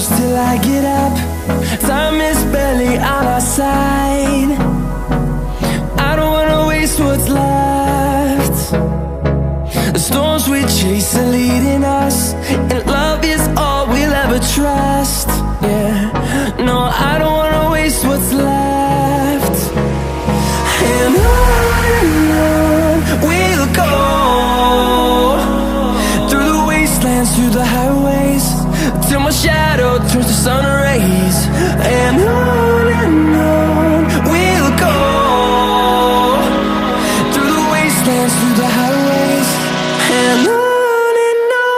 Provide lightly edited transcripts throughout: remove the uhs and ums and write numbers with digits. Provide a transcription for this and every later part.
close till I get up. Time is barely on our side. I don't wanna waste what's left. The storms we chase are leading us, and love is all we'll ever trust. Yeah, no, I don't wanna waste what's left. And on we'll go, through the wastelands, through the highways, till my shadow turns to sun rays. And on we'll go, through the wastelands, through the highways, and on we'll go.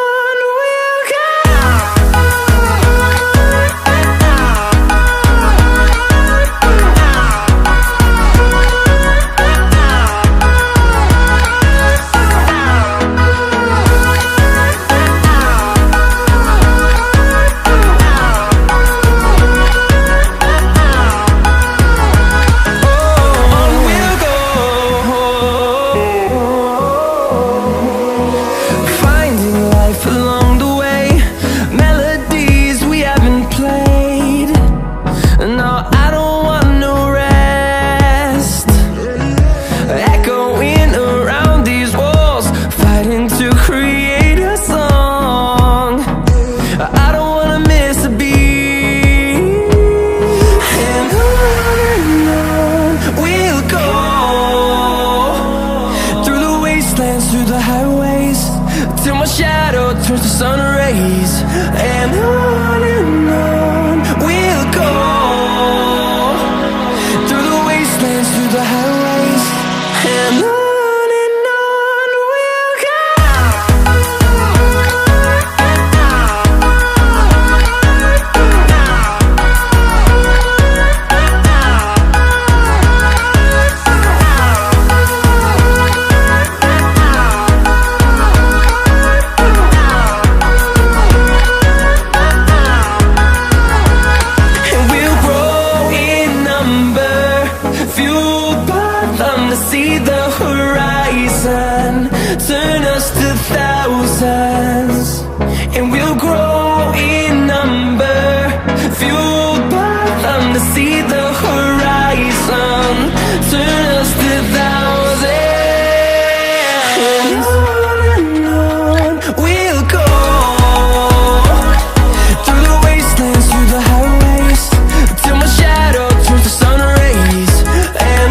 Through the highways, till my shadow turns to sun rays. And on we'll go, through the wastelands, through the highways, and on we'll go. See the horizon, turn us to thousands, and we'll grow in number, fueled by them. To see the horizon, turn us to thousands, and on we'll go, through the wastelands, through the highways, till my shadow turns to sun rays. And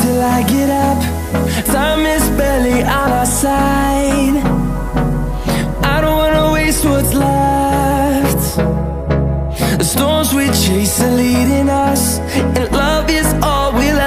till I get up, time is barely on our side. I don't wanna waste what's left. The storms we chase are leading us, and